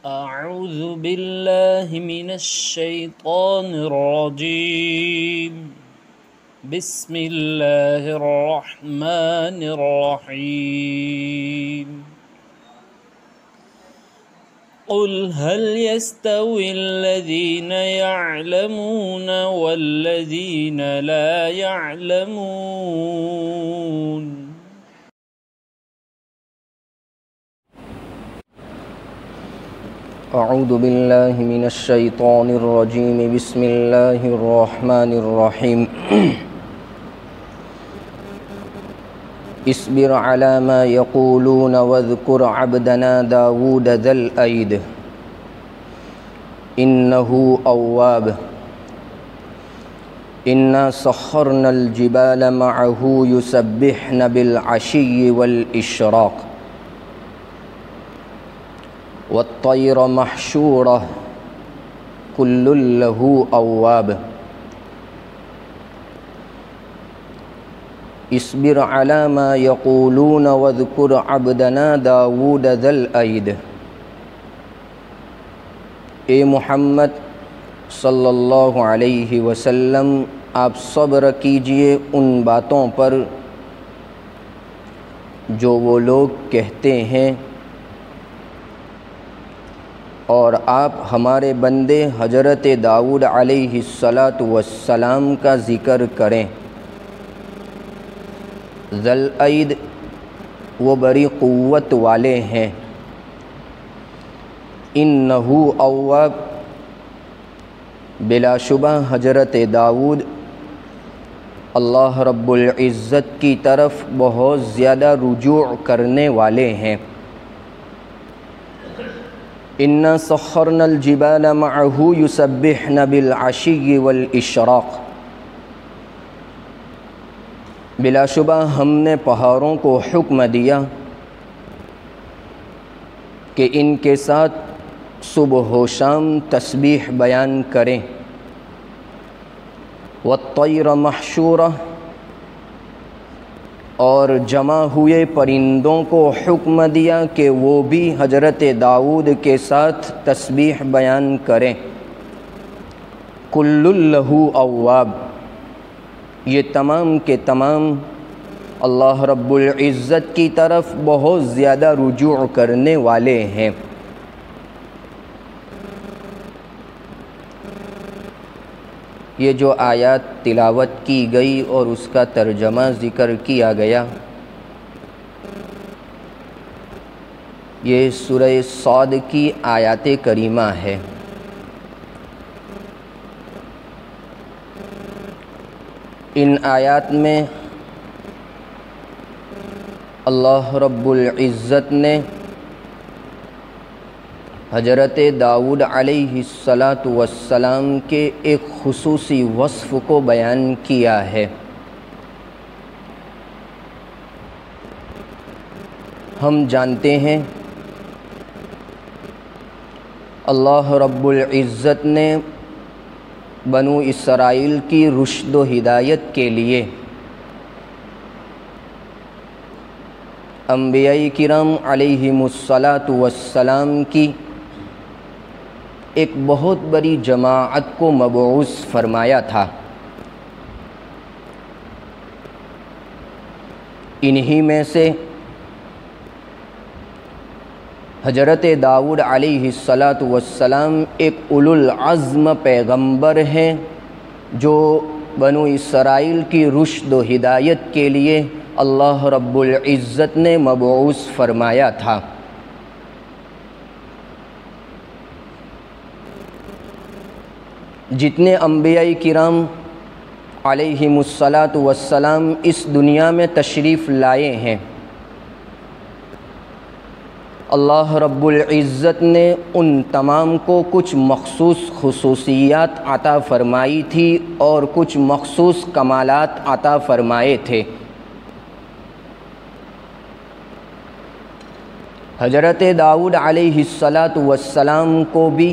أعوذ بالله من الشيطان الرجيم. بسم الله الرحمن الرحيم. قل هل يستوي الذين يعلمون والذين لا يعلمون؟ اعوذ باللہ من الشیطان الرجیم. بسم اللہ الرحمن الرحیم. اصبر علی ما یقولون واذکر عبدنا داود ذا الأید انہ اواب. انا سخرنا الجبال معه یسبحن بالعشی والاشراق والطیر محشورہ کل لہ اواب. اصبر علی ما یقولون واذکر عبدنا داود ذا الأید. اے محمد صلی اللہ علیہ وسلم، آپ صبر کیجئے ان باتوں پر جو وہ لوگ کہتے ہیں، اور آپ ہمارے بندے حضرت داؤد علیہ السلام کا ذکر کریں. ذی الأید، وہ بڑی قوت والے ہیں. انہ اواب، بلا شبہ حضرت داؤد اللہ رب العزت کی طرف بہت زیادہ رجوع کرنے والے ہیں. انا سخرنا الجبال معه یسبحن بالعشی والاشراق. بلا شبہ ہم نے پہاڑوں کو حکم دیا کہ ان کے ساتھ صبح و شام تسبیح بیان کریں. والطیر محشورہ، اور جمع ہوئے پرندوں کو حکم دیا کہ وہ بھی حضرت داؤد کے ساتھ تسبیح بیان کریں. کل لہ اواب، یہ تمام کے تمام اللہ رب العزت کی طرف بہت زیادہ رجوع کرنے والے ہیں. یہ جو آیات تلاوت کی گئی اور اس کا ترجمہ ذکر کیا گیا، یہ سورہ صاد کی آیات کریمہ ہے. ان آیات میں اللہ رب العزت نے حضرت داؤد علیہ السلام کے ایک خصوصی وصف کو بیان کیا ہے. ہم جانتے ہیں اللہ رب العزت نے بنو اسرائیل کی رشد و ہدایت کے لیے انبیاء کرام علیہم السلام کی ایک بہت بڑی جماعت کو مبعوث فرمایا تھا. انہی میں سے حضرت داؤد علیہ السلام ایک اولو العزم پیغمبر ہیں جو بنو اسرائیل کی رشد و ہدایت کے لیے اللہ رب العزت نے مبعوث فرمایا تھا. جتنے انبیاء کرام علیہم السلام اس دنیا میں تشریف لائے ہیں، اللہ رب العزت نے ان تمام کو کچھ مخصوص خصوصیات عطا فرمائی تھی اور کچھ مخصوص کمالات عطا فرمائے تھے. حضرت داؤد علیہ السلام کو بھی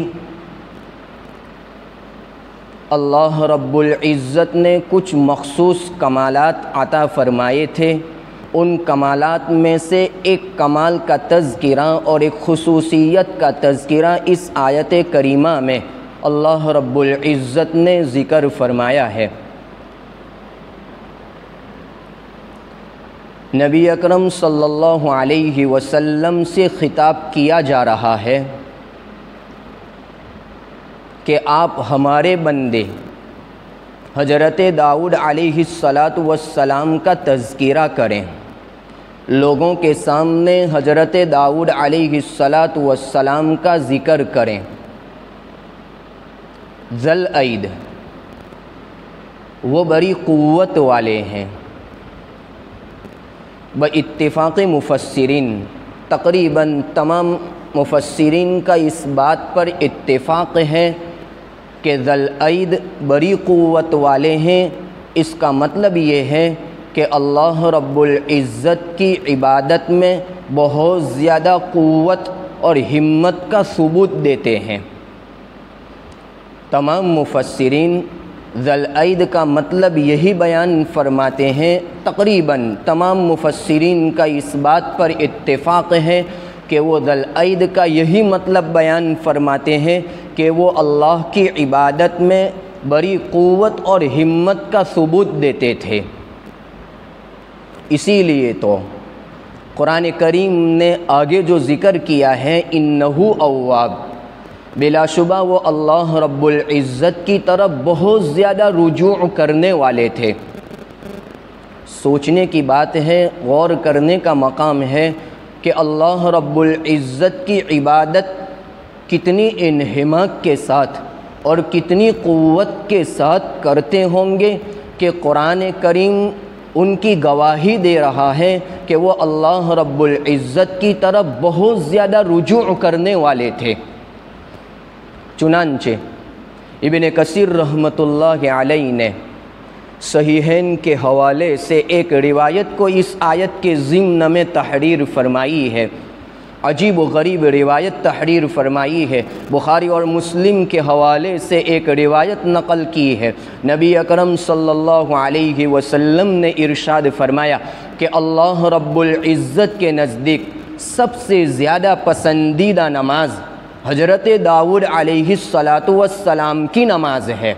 اللہ رب العزت نے کچھ مخصوص کمالات عطا فرمائے تھے ان کمالات میں سے ایک کمال کا تذکرہ اور ایک خصوصیت کا تذکرہ اس آیت کریمہ میں اللہ رب العزت نے ذکر فرمایا ہے۔ نبی اکرم صلی اللہ علیہ وسلم سے خطاب کیا جا رہا ہے کہ آپ ہمارے بندے حضرت داؤد علیہ السلام کا تذکرہ کریں، لوگوں کے سامنے حضرت داؤد علیہ السلام کا ذکر کریں۔ ذل عید وہ بڑی قوت والے ہیں، باتفاق مفسرین تقریباً تمام مفسرین کا اس بات پر اتفاق ہے کہ ذل عید بڑی قوت والے ہیں۔ اس کا مطلب یہ ہے کہ اللہ رب العزت کی عبادت میں بہت زیادہ قوت اور ہمت کا ثبوت دیتے ہیں۔ تمام مفسرین ذل عید کا مطلب یہی بیان فرماتے ہیں، تقریباً تمام مفسرین کا اس بات پر اتفاق ہے کہ وہ ذل عید کا یہی مطلب بیان فرماتے ہیں کہ وہ اللہ کی عبادت میں بڑی قوت اور ہمت کا ثبوت دیتے تھے۔ اسی لیے تو قرآن کریم نے آگے جو ذکر کیا ہے انہو اواب، بلا شبہ وہ اللہ رب العزت کی طرف بہت زیادہ رجوع کرنے والے تھے۔ سوچنے کی بات ہے، غور کرنے کا مقام ہے کہ اللہ رب العزت کی عبادت کتنی انہماک کے ساتھ اور کتنی قوت کے ساتھ کرتے ہوں گے کہ قرآن کریم ان کی گواہی دے رہا ہے کہ وہ اللہ رب العزت کی طرف بہت زیادہ رجوع کرنے والے تھے۔ چنانچہ ابن کثیر رحمۃ اللہ علیہ نے صحیحین کے حوالے سے ایک روایت کو اس آیت کے ضمن میں تحریر فرمائی ہے، عجیب و غریب روایت تحریر فرمائی ہے۔ بخاری اور مسلم کے حوالے سے ایک روایت نقل کی ہے، نبی اکرم صلی اللہ علیہ وسلم نے ارشاد فرمایا کہ اللہ رب العزت کے نزدیک سب سے زیادہ پسندیدہ نماز حضرت داؤد علیہ السلام کی نماز ہے۔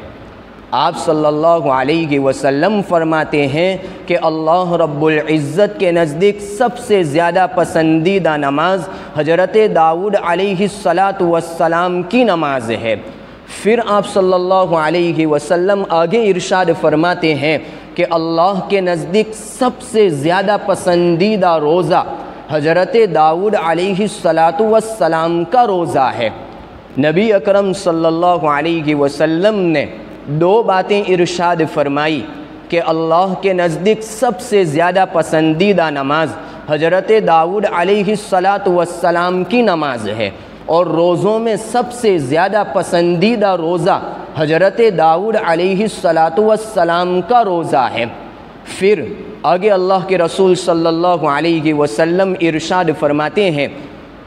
آپ صلی اللہ علیہ وسلم فرماتے ہیں کہ اللہ رب العزت کے نزدیک سب سے زیادہ پسندیدہ نماز حضرت داؤد علیہ السلام کی نماز ہے۔ پھر آپ صلی اللہ علیہ وسلم آگے ارشاد فرماتے ہیں کہ اللہ کے نزدیک سب سے زیادہ پسندیدہ روزہ حضرت داؤد علیہ السلام کا روزہ ہے۔ نبی اکرم صلی اللہ علیہ وسلم نے دو باتیں ارشاد فرمائی کہ اللہ کے نزدیک سب سے زیادہ پسندیدہ نماز حضرت داؤد علیہ السلام کی نماز ہے، اور روزوں میں سب سے زیادہ پسندیدہ روزہ حضرت داؤد علیہ السلام کا روزہ ہے۔ پھر آگے اللہ کے رسول صلی اللہ علیہ وسلم ارشاد فرماتے ہیں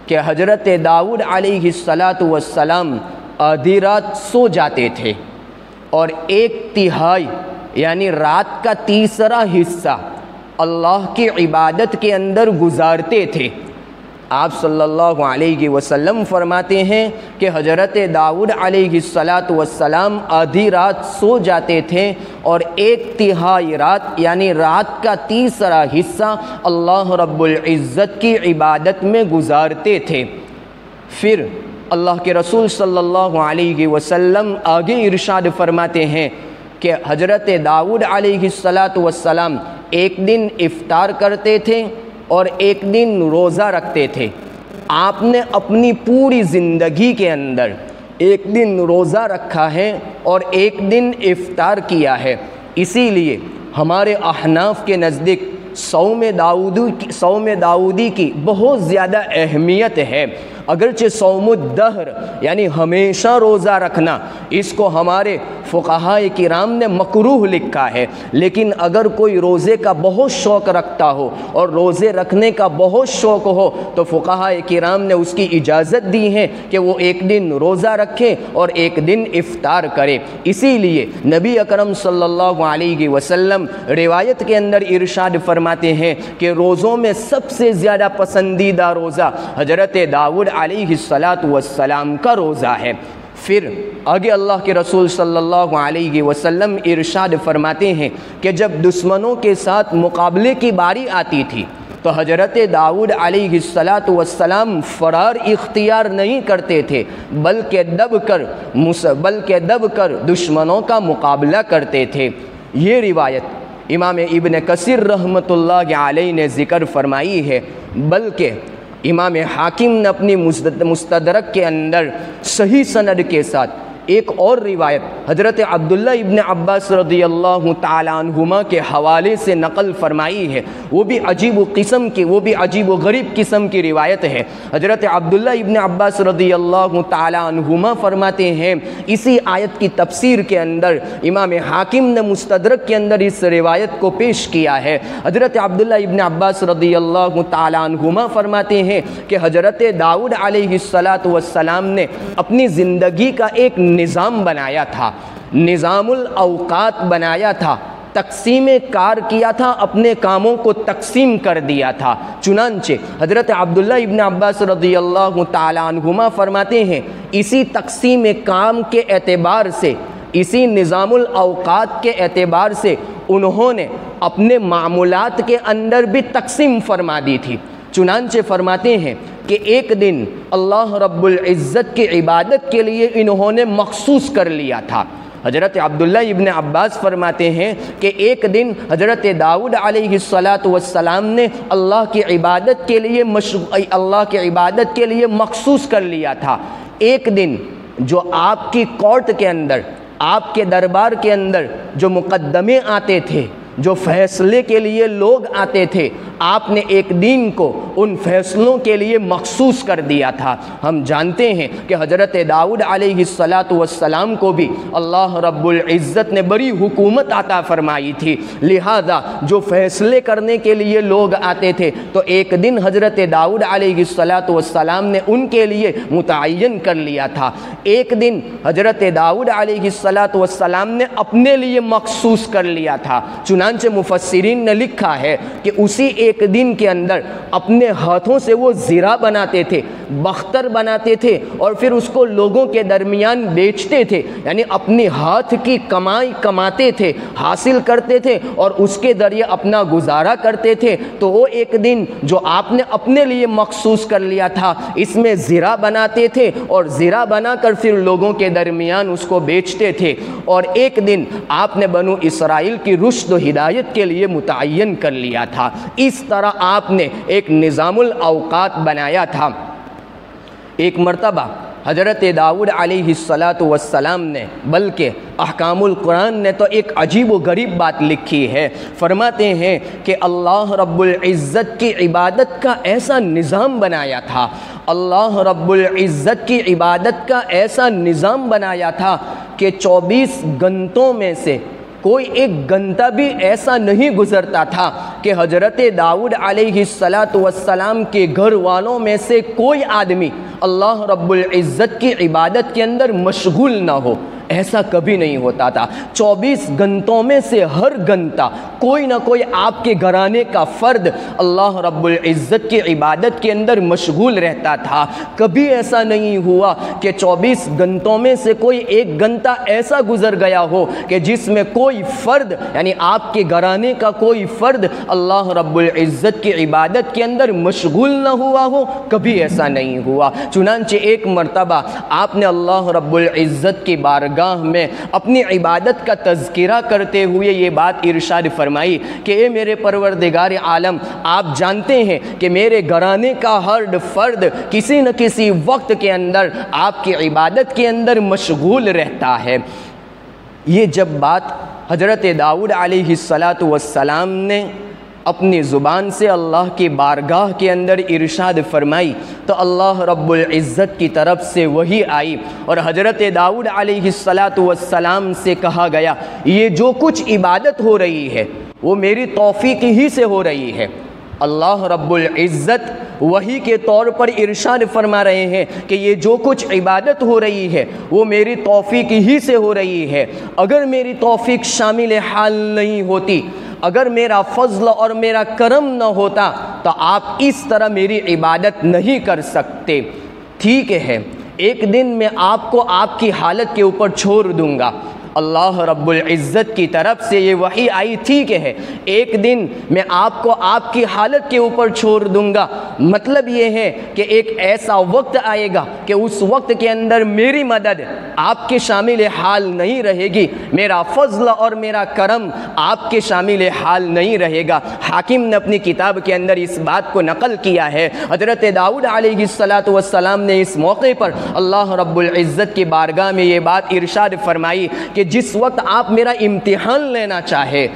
کہ حضرت داؤد علیہ السلام آدھی رات سو جاتے تھے اور ایک تہائی یعنی رات کا تیسرا حصہ اللہ کی عبادت کے اندر گزارتے تھے۔ آپ صلی اللہ علیہ وسلم فرماتے ہیں کہ حضرت داؤد علیہ السلام آدھی رات سو جاتے تھے اور ایک تہائی رات یعنی رات کا تیسرا حصہ اللہ رب العزت کی عبادت میں گزارتے تھے۔ پھر اللہ کے رسول صلی اللہ علیہ وسلم آگے ارشاد فرماتے ہیں کہ حضرت داؤد علیہ السلام ایک دن افطار کرتے تھے اور ایک دن روزہ رکھتے تھے۔ آپ نے اپنی پوری زندگی کے اندر ایک دن روزہ رکھا ہے اور ایک دن افطار کیا ہے، اسی لیے ہمارے احناف کے نزدیک صوم داؤدی کی بہت زیادہ اہمیت ہے۔ اگرچہ صوم الدہر یعنی ہمیشہ روزہ رکھنا، اس کو ہمارے فقہاء کرام نے مکروہ لکھا ہے، لیکن اگر کوئی روزے کا بہت شوق رکھتا ہو اور روزے رکھنے کا بہت شوق ہو تو فقہاء کرام نے اس کی اجازت دی ہے کہ وہ ایک دن روزہ رکھے اور ایک دن افطار کرے۔ اسی لیے نبی اکرم صلی اللہ علیہ وسلم روایت کے اندر ارشاد فرماتے ہیں کہ روزوں میں سب سے زیادہ پسندیدہ روزہ حضرت داؤد علیہ السلام کا روزہ ہے۔ پھر آگے اللہ کے رسول صلی اللہ علیہ وسلم ارشاد فرماتے ہیں کہ جب دشمنوں کے ساتھ مقابلے کی باری آتی تھی تو حضرت داؤد علیہ السلام فرار اختیار نہیں کرتے تھے، بلکہ دب کر دشمنوں کا مقابلہ کرتے تھے۔ یہ روایت امام ابن کثیر رحمۃ اللہ علیہ نے ذکر فرمائی ہے، بلکہ امام حاکم نے اپنی مستدرک کے اندر صحیح سند کے ساتھ ایک اور روایت حضرت عبداللہ ابن عباس رضی اللہ تعالی عنہما کے حوالے سے نقل فرمائی ہے۔ وہ بھی عجیب و غریب قسم کی روایت ہے۔ حضرت عبداللہ ابن عباس رضی اللہ تعالی عنہما فرماتے ہیں، اسی آیت کی تفسیر کے اندر امام حاکم نے مستدرک کے اندر اس روایت کو پیش کیا ہے۔ حضرت عبداللہ ابن عباس رضی اللہ تعالی عنہما فرماتے ہیں کہ حضرت داؤد علیہ السلام نے اپنی زندگی کا ایک نظام بنایا تھا، نظام الاوقات بنایا تھا، تقسیم کار کیا تھا، اپنے کاموں کو تقسیم کر دیا تھا۔ چنانچہ حضرت عبداللہ ابن عباس رضی اللہ تعالی عنہما فرماتے ہیں، اسی تقسیم کام کے اعتبار سے، اسی نظام الاوقات کے اعتبار سے انہوں نے اپنے معمولات کے اندر بھی تقسیم فرما دی تھی۔ چنانچہ فرماتے ہیں کہ ایک دن اللہ رب العزت کی عبادت کے لیے انہوں نے مخصوص کر لیا تھا۔ حضرت عبداللہ ابن عباس فرماتے ہیں کہ ایک دن حضرت داؤد علیہ السلام نے اللہ کی عبادت کے لیے مخصوص کر لیا تھا۔ ایک دن جو آپ کی کورٹ کے اندر، آپ کے دربار کے اندر جو مقدمے آتے تھے، جو فیصلے کے لیے لوگ آتے تھے، آپ نے ایک دن کو ان فیصلوں کے لیے مخصوص کر دیا تھا۔ ہم جانتے ہیں کہ حضرت داؤد علیہ السلام کو بھی اللہ رب العزت نے بڑی حکومت عطا فرمائی تھی، لہذا جو فیصلے کرنے کے لیے لوگ آتے تھے تو ایک دن حضرت داؤد علیہ السلام نے ان کے لیے متعین کر لیا تھا۔ ایک دن حضرت داؤد علیہ السلام نے اپنے لیے مخصوص کر لیا تھا۔ چنانچہ مفسرین نے لکھا ہے کہ اسی ایک دن کے اندر اپنے ہاتھوں سے وہ زرہ بناتے تھے، بختر بناتے تھے اور پھر اس کو لوگوں کے درمیان بیچتے تھے، یعنی اپنی ہاتھ کی کمائی کماتے تھے، حاصل کرتے تھے اور اس کے ذریعے اپنا گزارا کرتے تھے۔ تو وہ ایک دن جو آپ نے اپنے لیے مخصوص کر لیا تھا، اس میں زرہ بناتے تھے اور زرہ بنا کر پھر لوگوں کے درمیان اس کو بیچتے تھے۔ اور ایک دن آپ نے بنو اسرائیل کی رشد و ہدایت کے لیے متعین کر لیا تھا۔ اس طرح آپ نے ایک نظام الاوقات بنایا تھا۔ ایک مرتبہ حضرت داؤد علیہ السلام نے، بلکہ احکام القرآن نے تو ایک عجیب و غریب بات لکھی ہے۔ فرماتے ہیں کہ اللہ رب العزت کی عبادت کا ایسا نظام بنایا تھا، اللہ رب العزت کی عبادت کا ایسا نظام بنایا تھا کہ 24 گھنٹوں میں سے کوئی ایک گھنٹہ بھی ایسا نہیں گزرتا تھا کہ حضرت داؤد علیہ السلام کے گھر والوں میں سے کوئی آدمی اللہ رب العزت کی عبادت کے اندر مشغول نہ ہو۔ ایسا کبھی نہیں ہوتا تھا۔ 24 گھنٹوں میں سے ہر گھنٹہ کوئی نہ کوئی آپ کے گھرانے کا فرد اللہ رب العزت کی عبادت کے اندر مشغول رہتا تھا۔ کبھی ایسا نہیں ہوا کہ 24 گھنٹوں میں سے کوئی ایک گھنٹہ ایسا گزر گیا ہو کہ جس میں کوئی فرد، یعنی آپ کے گھرانے کا کوئی فرد اللہ رب العزت کی عبادت کے اندر مشغول نہ ہوا ہو۔ کبھی ایسا نہیں ہوا۔ چنانچہ ایک مرتبہ آپ نے اللہ رب العزت کی بارگاہ میں اپنی عبادت کا تذکرہ کرتے ہوئے یہ بات ارشاد فرمائی کہ اے میرے پروردگار عالم، آپ جانتے ہیں کہ میرے گھرانے کا ہر فرد کسی نہ کسی وقت کے اندر آپ کی عبادت کے اندر مشغول رہتا ہے۔ یہ جب بات حضرت داؤد علیہ السلام نے اپنی زبان سے اللہ کی بارگاہ کے اندر ارشاد فرمائی تو اللہ رب العزت کی طرف سے وحی آئی اور حضرت داؤد علیہ السلام سے کہا گیا یہ جو کچھ عبادت ہو رہی ہے وہ میری توفیق ہی سے ہو رہی ہے۔ اللہ رب العزت وحی کے طور پر ارشاد فرما رہے ہیں کہ یہ جو کچھ عبادت ہو رہی ہے وہ میری توفیق ہی سے ہو رہی ہے، اگر میری توفیق شامل حال نہیں ہوتی، اگر میرا فضل اور میرا کرم نہ ہوتا تو آپ اس طرح میری عبادت نہیں کر سکتے۔ ٹھیک ہے، ایک دن میں آپ کو آپ کی حالت کے اوپر چھوڑ دوں گا۔ اللہ رب العزت کی طرف سے یہ وحی آئی، ٹھیک ہے، ایک دن میں آپ کو آپ کی حالت کے اوپر چھوڑ دوں گا، مطلب یہ ہے کہ ایک ایسا وقت آئے گا کہ اس وقت کے اندر میری مدد آپ کے شامل حال نہیں رہے گی، میرا فضل اور میرا کرم آپ کے شامل حال نہیں رہے گا۔ حاکم نے اپنی کتاب کے اندر اس بات کو نقل کیا ہے، حضرت داؤد علیہ السلام نے اس موقع پر اللہ رب العزت کی بارگاہ میں یہ بات ارشاد فرمائی کہ جس وقت آپ میرا امتحان لینا چاہے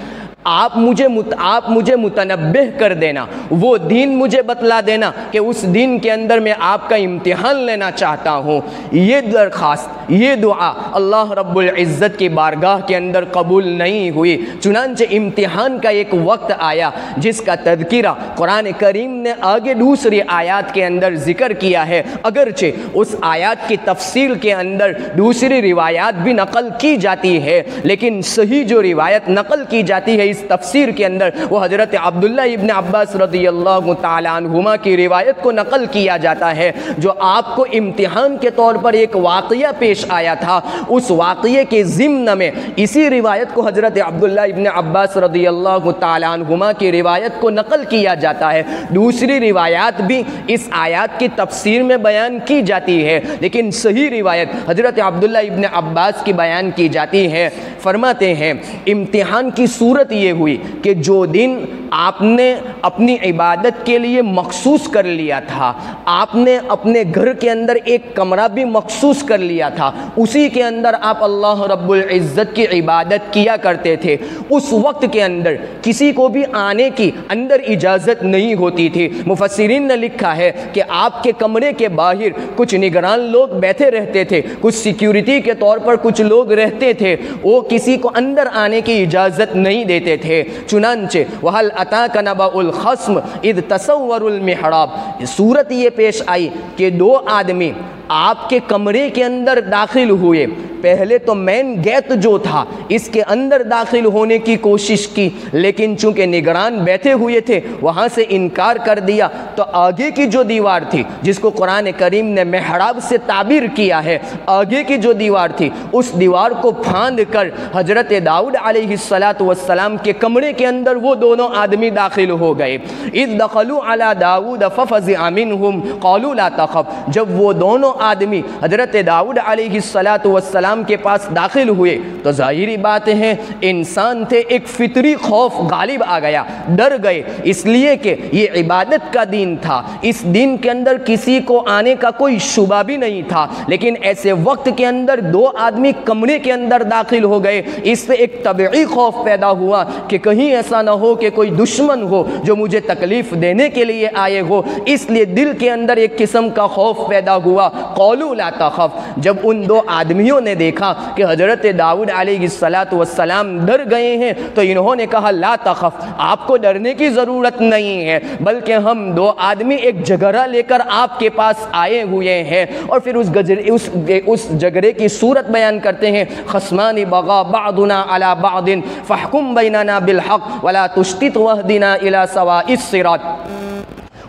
آپ مجھے متنبہ کر دینا، وہ دین مجھے بتلا دینا کہ اس دین کے اندر میں آپ کا امتحان لینا چاہتا ہوں۔ یہ درخواست، یہ دعا اللہ رب العزت کی بارگاہ کے اندر قبول نہیں ہوئی، چنانچہ امتحان کا ایک وقت آیا جس کا تذکرہ قرآن کریم نے آگے دوسری آیات کے اندر ذکر کیا ہے، اگرچہ اس آیات کی تفصیل کے اندر دوسری روایات بھی نقل کی جاتی ہے، لیکن صحیح جو روایت نقل کی جاتی ہے اس تفسیر کے اندر وہ حضرت عبداللہ ابن عباس رضی اللہ تعالی عنہما کی روایت کو نقل کیا جاتا ہے، جو آپ کو امتحان کے طور پر ایک واقعہ پیش آیا تھا، اس واقعے کے ضمن میں اسی روایت کو حضرت عبداللہ ابن عباس رضی اللہ تعالی عنہما کی روایت کو نقل کیا جاتا ہے۔ دوسری روایات بھی اس آیات کی تفسیر میں بیان کی جاتی ہے، لیکن صحیح روایت حضرت عبداللہ ابن عباس کی بیان کی جاتی ہے۔ فرماتے ہیں امتحان کی صورت یہ ہوئی کہ جو دن آپ نے اپنی عبادت کے لیے مخصوص کر لیا تھا، آپ نے اپنے گھر کے اندر ایک کمرہ بھی مخصوص کر لیا تھا، اسی کے اندر آپ اللہ رب العزت کی عبادت کیا کرتے تھے، اس وقت کے اندر کسی کو بھی آنے کی اندر اجازت نہیں ہوتی تھی۔ مفسرین نے لکھا ہے کہ آپ کے کمرے کے باہر کچھ نگران لوگ بیٹھے رہتے تھے، کچھ سیکیورٹی کے طور پر کچھ لوگ رہتے تھے، وہ کسی کو اندر آنے کی اجازت نہیں دیتے تھے۔ چنانچہ وَهَلْ أَتَاكَ نَبَأُ الْخَصْمِ إِذْ تَصَوَّرُوا الْمِحْرَابَ، صورت یہ پیش آئی کہ دو آدمی آپ کے کمرے کے اندر داخل ہوئے، پہلے تو مین گیٹ جو تھا اس کے اندر داخل ہونے کی کوشش کی، لیکن چونکہ نگران بیٹھے ہوئے تھے وہاں سے انکار کر دیا، تو آگے کی جو دیوار تھی جس کو قرآن کریم نے محراب سے تعبیر کیا ہے، آگے کی جو دیوار تھی اس دیوار کو پھاند کر حضرت داؤد علیہ السلام کے کمرے کے اندر وہ دونوں آدمی داخل ہو گئے۔ اذ دخلوا علی داؤد ففزع منہم قالوا لا تخف، جب وہ دونوں آدمی حضرت داؤد علیہ السلام کے پاس داخل ہوئے تو ظاہری بات ہے انسان تھے، ایک فطری خوف غالب آ گیا، ڈر گئے، اس لیے کہ یہ عبادت کا دین تھا، اس دین کے اندر کسی کو آنے کا کوئی شبہ بھی نہیں تھا، لیکن ایسے وقت کے اندر دو آدمی کمرے کے اندر داخل ہو گئے، اس سے ایک طبعی خوف پیدا ہوا کہ کہیں ایسا نہ ہو کہ کوئی دشمن ہو جو مجھے تکلیف دینے کے لیے آئے ہو، اس لیے دل کے اندر ایک قسم کا خوف پیدا ہوا۔ قولوا لا تخف، جب ان دو آدمیوں نے دیکھا کہ حضرت داؤد علیہ السلام ڈر گئے ہیں تو انہوں نے کہا لا تخف، آپ کو ڈرنے کی ضرورت نہیں ہے، بلکہ ہم دو آدمی ایک جگرہ لے کر آپ کے پاس آئے ہوئے ہیں۔ اور پھر اس جگرے کی صورت بیان کرتے ہیں، خصمان بغا بعضنا علی بعض فاحکم بیننا بالحق ولا تشتت واہدنا الی سواء الصراط۔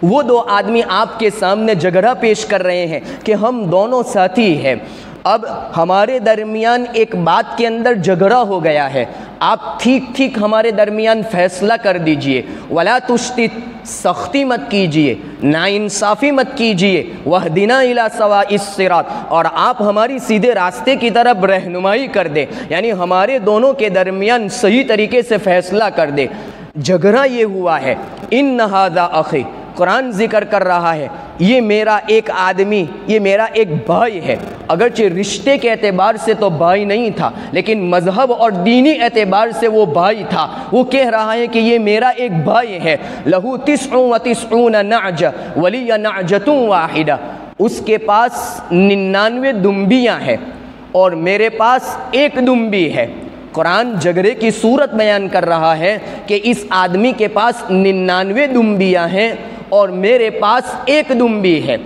وہ دو آدمی آپ کے سامنے جگرہ پیش کر رہے ہیں کہ ہم دونوں ساتھی ہیں، اب ہمارے درمیان ایک بات کے اندر جھگڑا ہو گیا ہے، آپ ٹھیک ہمارے درمیان فیصلہ کر دیجئے، ولا تشتت، سختی مت کیجئے، ناانصافی مت کیجئے، وہدنا الی سواء الصراط، اور آپ ہماری سیدھے راستے کی طرف رہنمائی کر دیں، یعنی ہمارے دونوں کے درمیان صحیح طریقے سے فیصلہ کر دیں۔ جھگڑا یہ ہوا ہے، ان ھذا اخی، قرآن ذکر کر رہا ہے یہ میرا ایک آدمی، یہ میرا ایک بھائی ہے، اگرچہ رشتے کے اعتبار سے تو بھائی نہیں تھا لیکن مذہب اور دینی اعتبار سے وہ بھائی تھا۔ وہ کہہ رہا ہے کہ یہ میرا ایک بھائی ہے، لہو 99 نعجہ ولی نعجۃ واحدہ، اس کے پاس 99 دمبیاں ہیں اور میرے پاس ایک دمبی ہے۔ قرآن جھگڑے کی صورت بیان کر رہا ہے کہ اس آدمی کے پاس 99 دمبیاں ہیں اور میرے پاس ایک دمبی ہے۔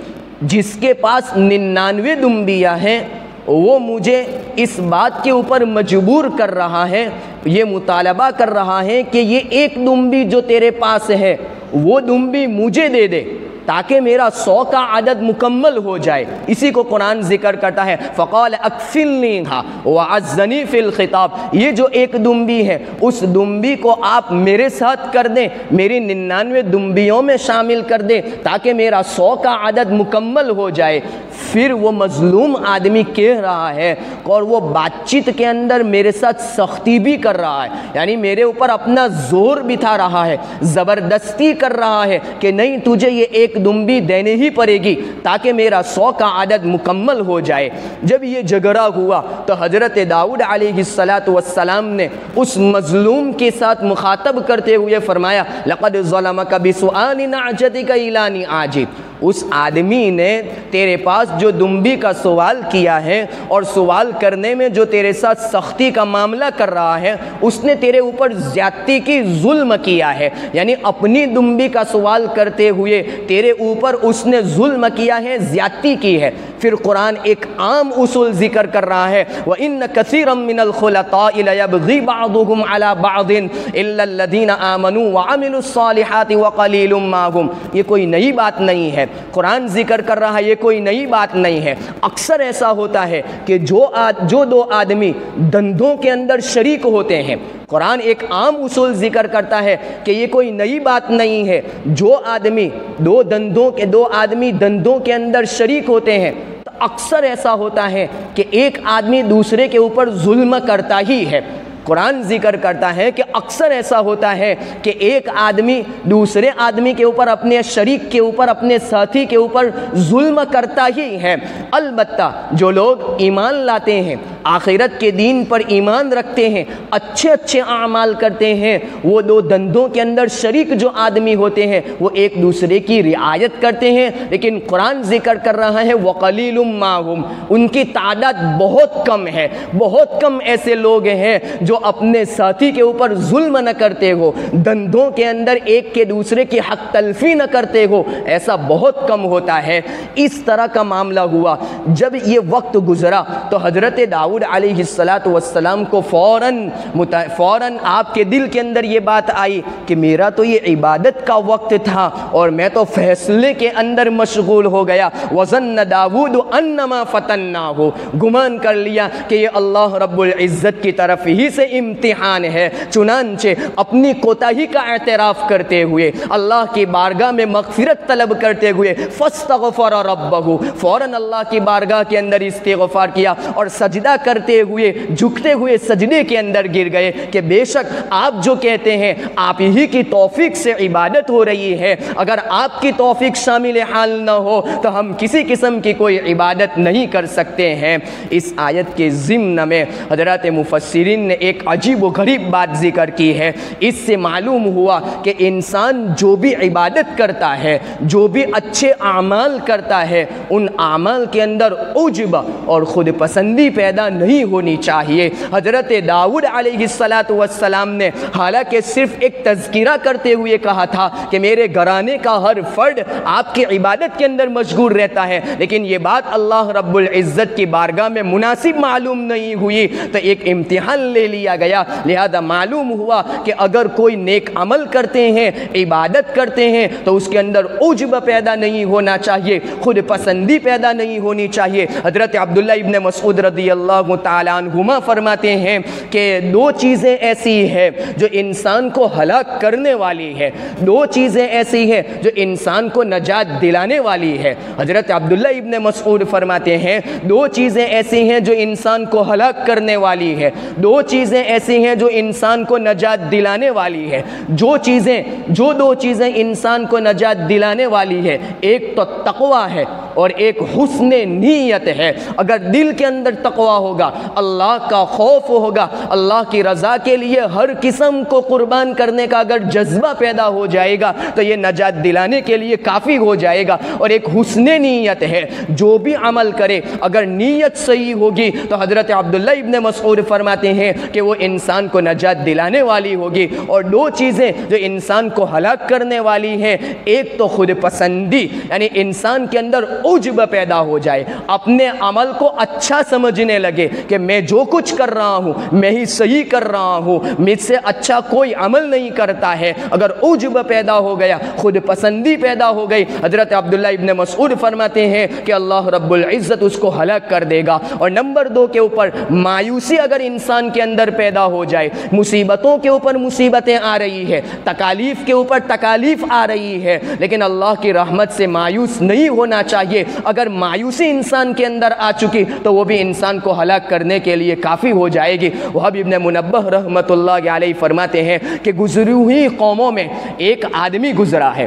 جس کے پاس 99 دمبیاں ہیں وہ مجھے اس بات کے اوپر مجبور کر رہا ہے، یہ مطالبہ کر رہا ہے کہ یہ ایک دمبی جو تیرے پاس ہے وہ دمبی مجھے دے دے تاکہ میرا 100 کا عدد مکمل ہو جائے۔ اسی کو قرآن ذکر کرتا ہے فقال اکفلنیھا وعزنی فی الخطاب، یہ جو ایک دمبی ہے اس دمبی کو آپ میرے ساتھ کر دیں، میری 99 دمبیوں میں شامل کر دیں تاکہ میرا 100 کا عدد مکمل ہو جائے۔ پھر وہ مظلوم آدمی کہہ رہا ہے اور وہ بات چیت کے اندر میرے ساتھ سختی بھی کر رہا ہے، یعنی میرے اوپر اپنا زور بٹھا رہا ہے، زبردستی کر رہا ہے کہ نہیں تجھے یہ ایک دمبی دینے ہی پڑے گی تاکہ میرا 100 کا عدد مکمل ہو جائے۔ جب یہ جھگڑا ہوا تو حضرت داؤد علیہ السلام نے اس مظلوم کے ساتھ مخاطب کرتے ہوئے فرمایا لقد ظلمک بسؤال نعجتک الی نعاجہ، اس آدمی نے تیرے پاس جو دمبی کا سوال کیا ہے اور سوال کرنے میں جو تیرے ساتھ سختی کا معاملہ کر رہا ہے اس نے تیرے اوپر زیادتی کی، ظلم کیا ہے، یعنی اپنی دمبی کا سوال کرتے ہوئے تیرے اوپر اس نے ظلم کیا ہے، زیادتی کی ہے۔ پھر قرآن ایک عام اصول ذکر کر رہا ہے وَإِنَّ كَثِيرًا مِّنَ الْخُلَطَاءِ لَيَبْغِي بَعْضُهُمْ عَلَى بَعْضٍ إِلَّا الَّذِينَ آمَنُوا وَعَمِلُوا الصَّالِحَاتِ وَقَلِيلٌ مَّا هُمْ، یہ کوئی نئی بات نہیں ہے، قرآن ذکر کر رہا ہے یہ کوئی نئی بات نہیں ہے۔ اکثر ایسا ہوتا ہے کہ جو دو آدمی دندوں کے اندر شریک ہوتے ہیں، قرآن ایک عام اصول ذکر کرتا ہے کہ یہ کوئی نئی بات نہیں ہے، جو آدمی دو آدمی دندوں کے اندر شریک ہوتے ہیں تو اکثر ایسا ہوتا ہے کہ ایک آدمی دوسرے کے اوپر ظلم کرتا ہی ہے۔ قرآن ذکر کرتا ہے کہ اکثر ایسا ہوتا ہے کہ ایک آدمی دوسرے آدمی کے اوپر، اپنے شریک کے اوپر، اپنے ساتھی کے اوپر ظلم کرتا ہی ہے۔ البتہ جو لوگ ایمان لاتے ہیں، آخرت کے دین پر ایمان رکھتے ہیں، اچھے اچھے اعمال کرتے ہیں، وہ دو دندوں کے اندر شریک جو آدمی ہوتے ہیں وہ ایک دوسرے کی رعایت کرتے ہیں۔ لیکن قرآن ذکر کر رہا ہے وَقَلِيلٌ مَّا هُمْ، ان کی تعداد بہت کم ہے، بہت کم ایسے لوگ ہیں جو اپنے ساتھی کے اوپر ظلم نہ کرتے ہو، دندوں کے اندر ایک کے دوسرے کی حق تلفی نہ کرتے ہو، ایسا بہت کم ہوتا ہے۔ اس طرح کا معاملہ ہوا۔ جب یہ وقت گزرا تو حضرت داؤد علیہ السلام کو فوراً آپ کے دل کے اندر یہ بات آئی کہ میرا تو یہ عبادت کا وقت تھا اور میں تو فیصلے کے اندر مشغول ہو گیا۔ وَظَنَّ داؤد أَنَّمَا فَتَنَّاهُ، گمان کر لیا کہ یہ اللہ رب العزت کی طرف ہی سے امتحان ہے۔ چنانچہ اپنی کوتاہی کا اعتراف کرتے ہوئے، اللہ کی بارگاہ میں مغفرت طلب کرتے ہوئے فاستغفر ربہ، فوراً اللہ کی بارگاہ کے اندر استغفار کیا اور سجدہ کرتے ہوئے، جھکتے ہوئے سجدے کے اندر گر گئے کہ بے شک آپ جو کہتے ہیں آپ ہی کی توفیق سے عبادت ہو رہی ہے، اگر آپ کی توفیق شامل حال نہ ہو تو ہم کسی قسم کی کوئی عبادت نہیں کر سکتے ہیں۔ اس آیت کے ضمن میں حضرات مفسرین نے ایک عجیب و غریب بات ذکر کی ہے۔ اس سے معلوم ہوا کہ انسان جو بھی عبادت کرتا ہے، جو بھی اچھے اعمال کرتا ہے، ان اعمال کے اندر عجب اور خود پسندی پیدا نہیں ہونی چاہیے۔ حضرت داؤد علیہ السلام نے حالانکہ صرف ایک تذکرہ کرتے ہوئے کہا تھا کہ میرے گھرانے کا ہر فرد آپ کی عبادت کے اندر مشغول رہتا ہے، لیکن یہ بات اللہ رب العزت کی بارگاہ میں مناسب معلوم نہیں ہوئی تو ایک امتحان لے لیا گیا۔ لہذا معلوم ہوا کہ اگر کوئی نیک عمل کرتے ہیں، عبادت کرتے ہیں تو اس کے اندر عجب پیدا نہیں ہونا چاہیے، خود پسندی پیدا نہیں ہونی چاہیے۔ حضرت عبداللہ ابن مسعود رضی اللہ اللہ تعالیٰ عنہما فرماتے ہیں کہ دو چیزیں ایسی ہیں جو انسان کو ہلاک کرنے والی ہے، دو چیزیں ایسی ہیں جو انسان کو نجات دلانے والی ہے۔ حضرت عبداللہ ابن مسعود فرماتے ہیں دو چیزیں ایسی ہیں جو انسان کو ہلاک کرنے والی ہے، دو چیزیں ایسی ہیں جو انسان کو نجات دلانے والی ہے۔ جو دو چیزیں انسان کو نجات دلانے والی ہے، ایک تو تقوی ہے اور ایک حسن نیت ہے۔ اگر دل کے اندر تقوی ہوگا، اللہ کا خوف ہوگا، اللہ کی رضا کے لیے ہر قسم کو قربان کرنے کا اگر جذبہ پیدا ہو جائے گا تو یہ نجات دلانے کے لیے کافی ہو جائے گا۔ اور ایک حسن نیت ہے، جو بھی عمل کرے اگر نیت صحیح ہوگی تو حضرت عبداللہ ابن مسعود فرماتے ہیں کہ وہ انسان کو نجات دلانے والی ہوگی۔ اور دو چیزیں جو انسان کو ہلاک کرنے والی ہیں، ایک تو خود پسندی، یعنی انسان کے اندر عجب پیدا ہو جائے، اپنے عمل کو اچھا سمجھنے لگے کہ میں جو کچھ کر رہا ہوں میں ہی صحیح کر رہا ہوں، مجھ سے اچھا کوئی عمل نہیں کرتا ہے۔ اگر عجب پیدا ہو گیا، خود پسندی پیدا ہو گئی، حضرت عبداللہ ابن مسعود فرماتے ہیں کہ اللہ رب العزت اس کو ہلاک کر دے گا۔ اور نمبر دو کے اوپر مایوسی اگر انسان کے اندر پیدا ہو جائے، مصیبتوں کے اوپر مصیبتیں آ رہی ہے، تکالیف کے اوپر تکالیف آ رہی ہے، لیکن اللہ کی رحمت سے مایوس نہیں ہونا چاہیے۔ اگر مایوسی انسان کے اندر آ چکی تو وہ بھی انسان کو ہلاک کرنے کے لیے کافی ہو جائے گی۔ وہب ابن منبہ رحمۃ اللہ علیہ فرماتے ہیں کہ گزری ہوئی قوموں میں ایک آدمی گزرا ہے۔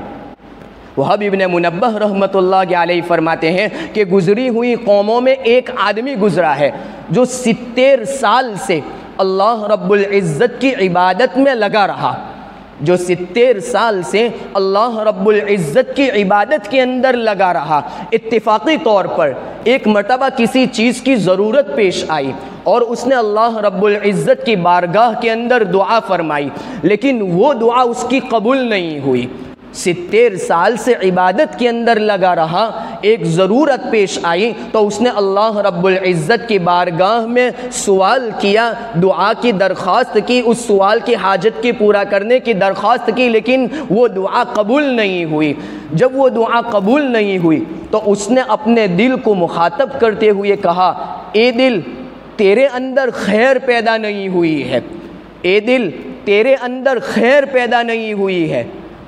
وہب ابن منبہ رحمۃ اللہ علیہ فرماتے ہیں کہ گزری ہوئی قوموں میں ایک آدمی گزرا ہے جو 70 سال سے اللہ رب العزت کی عبادت میں لگا رہا، جو 70 سال سے اللہ رب العزت کی عبادت کے اندر لگا رہا۔ اتفاقی طور پر ایک مرتبہ کسی چیز کی ضرورت پیش آئی اور اس نے اللہ رب العزت کی بارگاہ کے اندر دعا فرمائی، لیکن وہ دعا اس کی قبول نہیں ہوئی۔ 70 سال سے عبادت کے اندر لگا رہا، ایک ضرورت پیش آئی تو اس نے اللہ رب العزت کی بارگاہ میں سوال کیا، دعا کی درخواست کی، اس سوال کی حاجت کی پورا کرنے کی درخواست کی، لیکن وہ دعا قبول نہیں ہوئی۔ جب وہ دعا قبول نہیں ہوئی تو اس نے اپنے دل کو مخاطب کرتے ہوئے کہا، اے دل تیرے اندر خیر پیدا نہیں ہوئی ہے، اے دل تیرے اندر خیر پیدا نہیں ہوئی ہے،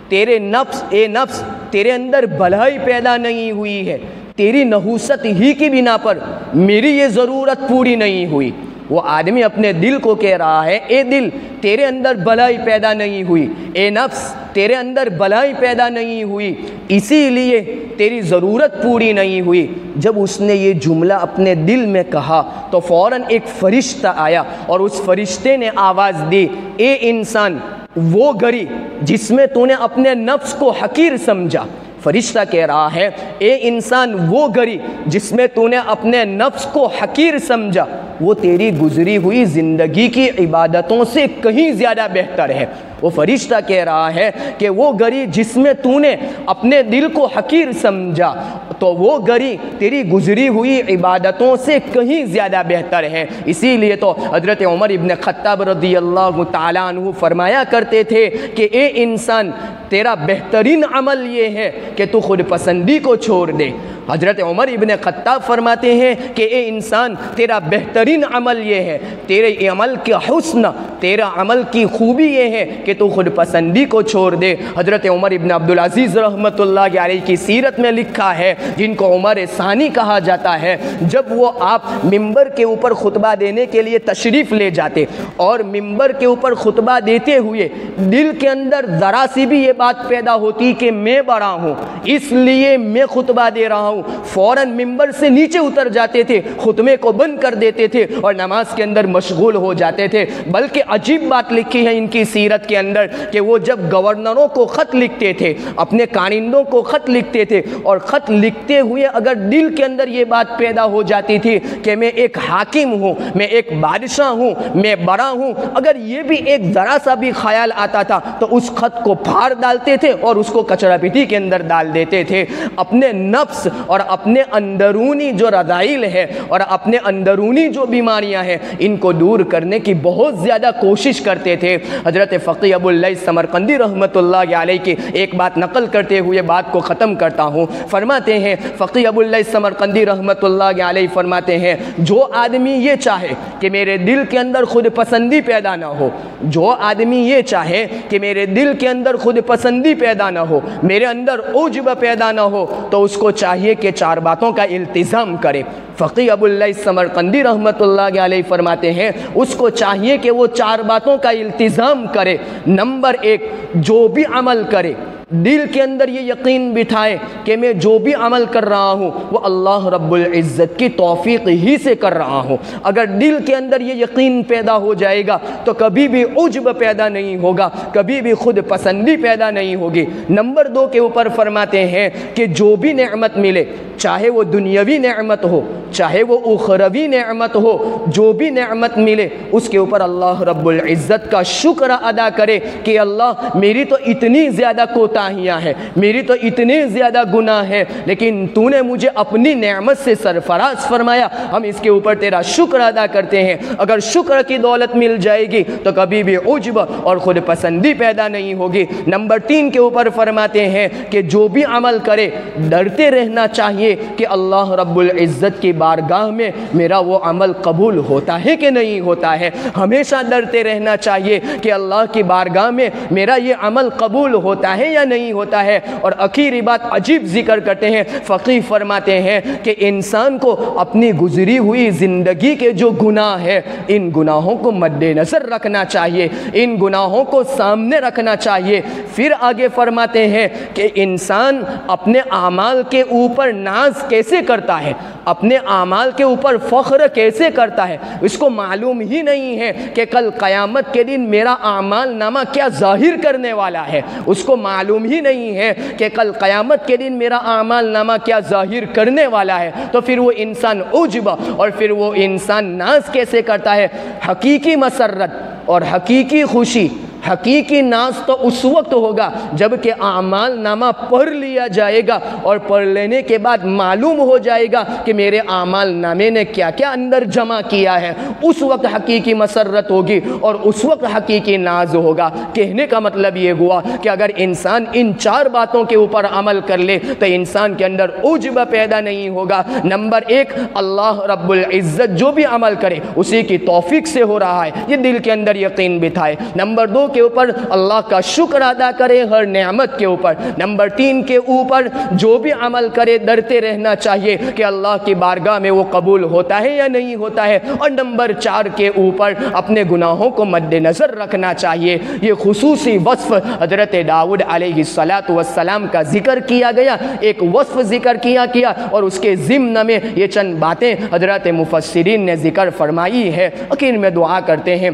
تیرے نفس اے نفس تیرے اندر بھلائی پیدا نہیں ہوئی ہے، تیری نحوست ہی کی بنا پر میری یہ ضرورت پوری نہیں ہوئی۔ وہ آدمی اپنے دل کو کہہ رہا ہے، اے دل تیرے اندر بھلائی پیدا نہیں ہوئی، اے نفس تیرے اندر بھلائی پیدا نہیں ہوئی، اسی لیے تیری ضرورت پوری نہیں ہوئی۔ جب اس نے یہ جملہ اپنے دل میں کہا تو فوراً ایک فرشتہ آیا اور اس فرشتے نے آواز دی، اے انسان وہ گھڑی جس میں تو نے اپنے نفس کو حقیر سمجھا۔ فرشتہ کہہ رہا ہے، اے انسان وہ گھڑی جس میں تو نے اپنے نفس کو حقیر سمجھا، وہ تیری گزری ہوئی زندگی کی عبادتوں سے کہیں زیادہ بہتر ہے۔ وہ فرشتہ کہہ رہا ہے کہ وہ گھڑی جس میں تو نے اپنے دل کو حقیر سمجھا تو وہ گھڑی تیری گزری ہوئی عبادتوں سے کہیں زیادہ بہتر ہے۔ اسی لیے تو حضرت عمر ابن خطاب رضی اللہ تعالیٰ عنہ فرمایا کرتے تھے کہ اے انسان تیرا بہترین عمل یہ ہے کہ تو خود پسندی کو چھوڑ دے۔ حضرت عمر ابن خطاب فرماتے ہیں کہ اے انسان تیرا بہترین عمل یہ ہے، تیرے عمل کا حسن، تیرا عمل کی خوبی یہ ہے کہ تو خود پسندی کو چھوڑ دے۔ حضرت عمر ابن عبدالعزیز رحمۃ اللہ علیہ کی سیرت میں لکھا ہے، جن کو عمر ثانی کہا جاتا ہے، جب وہ آپ ممبر کے اوپر خطبہ دینے کے لیے تشریف لے جاتے اور ممبر کے اوپر خطبہ دیتے ہوئے دل کے اندر ذرا سی بھی یہ بات پیدا ہوتی کہ میں بڑا ہوں اس لیے میں خطبہ دے رہا ہوں، فوراً ممبر سے نیچے اتر جاتے تھے، خطبے کو بند کر دیتے تھے اور نماز کے اندر مشغول ہو جاتے تھے۔ بلکہ عجیب بات لکھی ہے ان کی سیرت کے اندر کہ وہ جب گورنروں کو خط لکھتے تھے، اپنے کارندوں کو خط لکھتے تھے، اور خط لکھتے ہوئے اگر دل کے اندر یہ بات پیدا ہو جاتی تھی کہ میں ایک حاکم ہوں، میں ایک بادشاہ ہوں، میں بڑا ہوں، اگر یہ بھی ایک ذرا سا بھی خیال آتا تھا تو اس خط کو پھاڑ ڈالتے تھے اور اس کو کچرا پیٹی کے اندر ڈال دیتے تھے۔ اپنے نفس اور اپنے اندرونی جو رذائل ہے اور اپنے اندرونی جو بیماریاں ہیں ان کو دور کرنے کی بہت زیادہ کوشش کرتے تھے۔ حضرت فقی ابو اللیث سمرقندی رحمۃ اللہ علیہ کی ایک بات نقل کرتے ہوئے بات کو ختم کرتا ہوں۔ فرماتے ہیں فقی ابو اللیث سمرقندی رحمۃ اللہ علیہ فرماتے ہیں جو آدمی یہ چاہے کہ میرے دل کے اندر خود پسندی پیدا نہ ہو، جو آدمی یہ چاہے کہ میرے دل کے اندر خود پسندی پیدا نہ ہو، میرے اندر عجب پیدا نہ ہو، تو اس کو چاہیے کہ 4 باتوں کا التزام کرے۔ فقی ابو اللیث سمرقندی رحمۃ اللہ علیہ فرماتے ہیں اس کو چاہیے کہ وہ 4 باتوں کا التزام کرے۔ نمبر 1، جو بھی عمل کرے دل کے اندر یہ یقین بٹھائے کہ میں جو بھی عمل کر رہا ہوں وہ اللہ رب العزت کی توفیق ہی سے کر رہا ہوں۔ اگر دل کے اندر یہ یقین پیدا ہو جائے گا تو کبھی بھی عجب پیدا نہیں ہوگا، کبھی بھی خود پسندی پیدا نہیں ہوگی۔ نمبر 2 کے اوپر فرماتے ہیں کہ جو بھی نعمت ملے، چاہے وہ دنیاوی نعمت ہو چاہے وہ اخروی نعمت ہو، جو بھی نعمت ملے اس کے اوپر اللہ رب العزت کا شکر ادا کرے کہ اللہ میری تو اتنی زیادہ کوتاہیاں ہیں، میری تو اتنے زیادہ گناہ ہیں، لیکن تو نے مجھے اپنی نعمت سے سرفراز فرمایا، ہم اس کے اوپر تیرا شکر ادا کرتے ہیں۔ اگر شکر کی دولت مل جائے گی تو کبھی بھی عجب اور خود پسندی پیدا نہیں ہوگی۔ نمبر 3 کے اوپر فرماتے ہیں کہ جو بھی عمل کرے ڈرتے رہنا چاہیے کہ اللہ رب العزت کی بارگاہ میں میرا وہ عمل قبول ہوتا ہے کہ نہیں ہوتا ہے۔ ہمیشہ ڈرتے رہنا چاہیے کہ اللہ کی بارگاہ میں میرا یہ عمل قبول ہوتا ہے یا نہیں ہوتا ہے۔ اور آخری بات عجیب ذکر کرتے ہیں، فقیہ فرماتے ہیں کہ انسان کو اپنی گزری ہوئی زندگی کے جو گناہ ہے ان گناہوں کو مد نظر رکھنا چاہیے، ان گناہوں کو سامنے رکھنا چاہیے۔ پھر آگے فرماتے ہیں کہ انسان اپنے اعمال کے اوپر ناز کیسے کرتا ہے، اپنے اعمال کے اوپر فخر کیسے کرتا ہے، اس کو معلوم ہی نہیں ہے کہ کل قیامت کے دن میرا اعمال نامہ کیا ظاہر کرنے والا ہے، اس کو معلوم ہی نہیں ہے کہ کل قیامت کے دن میرا اعمال نامہ کیا ظاہر کرنے والا ہے۔ تو پھر وہ انسان عجب اور پھر وہ انسان ناز کیسے کرتا ہے۔ حقیقی مسرت اور حقیقی خوشی، حقیقی ناز تو اس وقت ہوگا جب کہ اعمال نامہ پڑھ لیا جائے گا اور پڑھ لینے کے بعد معلوم ہو جائے گا کہ میرے اعمال نامے نے کیا کیا اندر جمع کیا ہے، اس وقت حقیقی مسرت ہوگی اور اس وقت حقیقی ناز ہوگا۔ کہنے کا مطلب یہ ہوا کہ اگر انسان ان 4 باتوں کے اوپر عمل کر لے تو انسان کے اندر عجب پیدا نہیں ہوگا۔ نمبر 1، اللہ رب العزت جو بھی عمل کرے اسی کی توفیق سے ہو رہا ہے، یہ دل کے اندر یقین بٹھائے۔ نمبر 2 کے اوپر اللہ کا شکر ادا کرے ہر نعمت کے اوپر۔ نمبر 3 کے اوپر جو بھی عمل کرے ڈرتے رہنا چاہیے کہ اللہ کی بارگاہ میں وہ قبول ہوتا ہے یا نہیں ہوتا ہے۔ اور نمبر 4 کے اوپر اپنے گناہوں کو مد نظر رکھنا چاہیے۔ یہ خصوصی وصف حضرت داؤد علیہ السلام کا ذکر کیا گیا، ایک وصف ذکر کیا اور اس کے ضمن میں یہ چند باتیں حضرت مفسرین نے ذکر فرمائی ہے۔ آخر میں دعا کرتے ہیں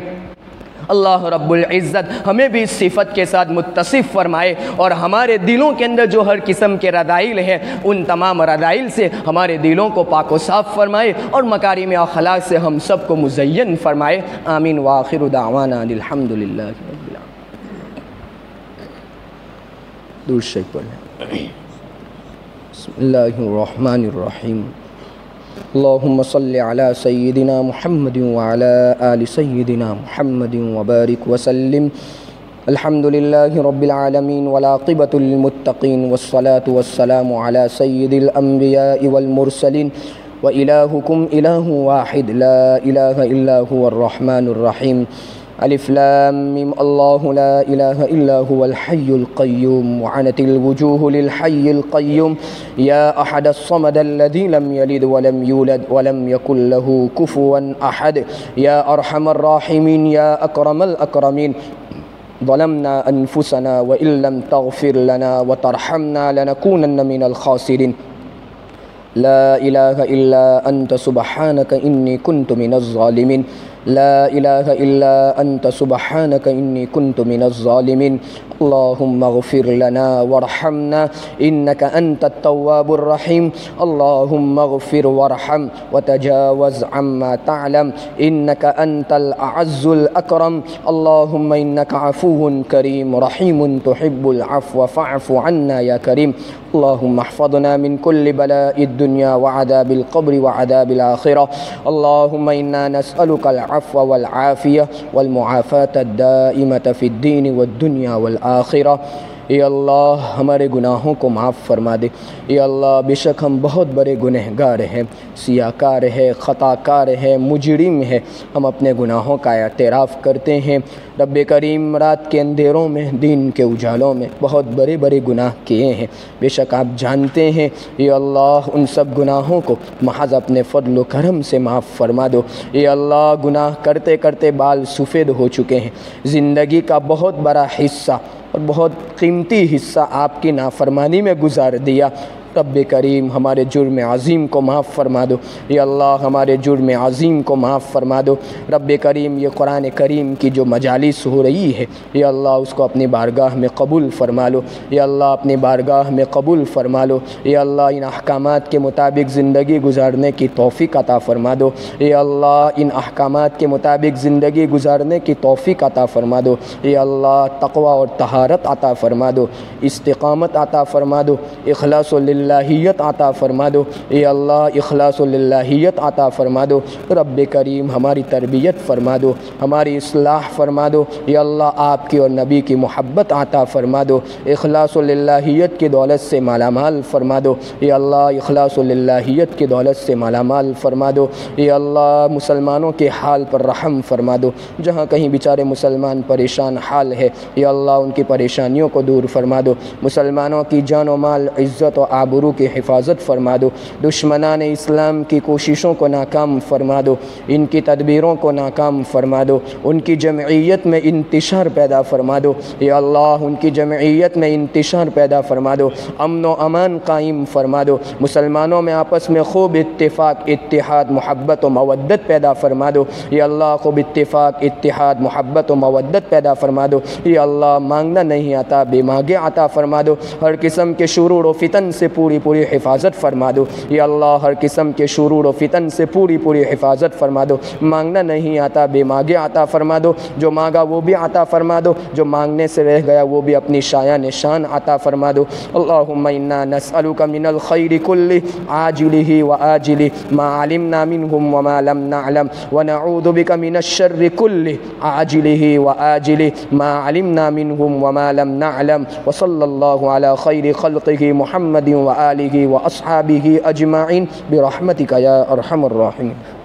اللہ رب العزت ہمیں بھی اس صفت کے ساتھ متصف فرمائے اور ہمارے دلوں کے اندر جو ہر قسم کے رذائل ہیں ان تمام رذائل سے ہمارے دلوں کو پاک و صاف فرمائے اور مکارم اخلاق سے ہم سب کو مزین فرمائے۔ آمین وآخر دعوانا الحمدللہ رب العالمین۔ درود شریف پڑھیں۔ بسم اللہ الرحمن الرحیم۔ اللہم صلی علی سیدنا محمد وعلی آل سیدنا محمد وبارک وسلم۔ الحمدللہ رب العالمین والعاقبۃ للمتقین والصلاة والسلام علی سید الانبیاء والمرسلین وإلہکم الہ واحد لا الہ الا هو الرحمن الرحیم۔ الف لام میم اللہ لا الہ الا هو الحی القیوم وعنت الوجوہ للحی القیوم یا احد الصمد الذی لم یلد ولم یولد ولم یکن له کفوا احد یا ارحم الراحمین یا اکرم الاکرمین۔ ظلمنا انفسنا وان لم تغفر لنا وترحمنا لنکونن من الخاسرین۔ لا الہ الا انت سبحانک انی کنت من الظالمین۔ لا الہ الا انت سبحانک انی کنت من الظالمین۔ اللہم اغفر لنا وارحمنا انک انت التواب الرحیم۔ اللہم اغفر وارحم وتجاوز عما تعلم انک انت الاعز الاکرم۔ اللہم انک عفو کریم رحیم تحب العفو فاعف عنا یا کریم۔ اللہم احفظنا من کل بلاء الدنیا وعذاب القبر وعذاب الآخرہ۔ اللہم انا نسألک العفو العفو والعافیہ والمعافاة الدائمة فی الدین والدنیا والآخرہ۔ اے اللہ ہمارے گناہوں کو معاف فرما دے۔ اے اللہ بے شک ہم بہت بڑے گنہگار ہیں، سیاکار ہے، خطا کار ہے، مجرم ہے، ہم اپنے گناہوں کا اعتراف کرتے ہیں۔ رب کریم رات کے اندھیروں میں، دین کے اجالوں میں بہت بڑے بڑے گناہ کیے ہیں، بے شک آپ جانتے ہیں۔ اے اللہ ان سب گناہوں کو محض اپنے فضل و کرم سے معاف فرما دو۔ اے اللہ گناہ کرتے کرتے بال سفید ہو چکے ہیں، زندگی کا بہت بڑا حصہ اور بہت قیمتی حصہ آپ کی نافرمانی میں گزار دیا۔ رب کریم ہمارے جرم عظیم کو معاف فرما دو۔ یا اللہ ہمارے جرم عظیم کو معاف فرما دو۔ رب کریم یہ قرآن کریم کی جو مجالس ہو رہی ہے، یا اللہ اس کو اپنی بارگاہ میں قبول فرما لو۔ یا اللہ اپنی بارگاہ میں قبول فرما لو۔ یا اللہ ان احکامات کے مطابق زندگی گزارنے کی توفیق عطا فرما دو۔ یا اللہ ان احکامات کے مطابق زندگی گزارنے کی توفیق عطا فرما دو۔ یا اللہ تقوی اور طہارت عطا فرما دو، استقامت عطا فرما دو، اخلاص و للہیت عطا فرما دو۔ اے اللہ اخلاص و للہیت عطا فرما دو۔ رب کریم ہماری تربیت فرما دو، ہماری اصلاح فرما دو۔ یا اللہ آپ کی اور نبی کی محبت عطا فرما دو، اخلاص و للہیت کی دولت سے مالا مال فرما دو۔ یا اللہ اخلاص و للہیت کی دولت سے مالا مال فرما دو۔ یا اللہ مسلمانوں کے حال پر رحم فرما دو، جہاں کہیں بیچارے مسلمان پریشان حال ہے، یا اللہ ان کی پریشانیوں کو دور فرما دو۔ مسلمانوں کی جان و مال، عزت و آبرو کی حفاظت فرما دو۔ دشمنان اسلام کی کوششوں کو ناکام فرما دو، ان کی تدبیروں کو ناکام فرما دو، ان کی جمعیت میں انتشار پیدا فرما دو۔ یا اللہ ان کی جمعیت میں انتشار پیدا فرما دو، امن و امان قائم فرما دو، مسلمانوں میں آپس میں خوب اتفاق، اتحاد، محبت و مودت پیدا فرما دو۔ یا اللہ خوب اتفاق، اتحاد، محبت و مودت پیدا فرما دو۔ یا اللہ مانگنا نہیں آتا، بے مانگے عطا فرما دو۔ ہر قسم کے شرور و فتن سے پوری حفاظت فرما دو۔ یا اللہ ہر قسم کے شرور و فتن سے پوری حفاظت فرما دو۔ مانگنا نہیں آتا، بے مانگے عطا فرما دو، جو مانگا وہ بھی عطا فرما دو، جو مانگنے سے رہ گیا وہ بھی اپنی شایع نشان عطا فرما دو۔ اللہم انا نسألک من الخیر کلہ عاجلہ وآجلہ ما علمنا منہ وما لم نعلم ونعوذ بک من الشر کلہ عاجلہ وآجلہ ما علمنا منہ وما لم نعلم وصلی اللہ علی خیر خلقہ محمد وآلہ واصحابہ اجمعین برحمتک یا ارحم الراحمین۔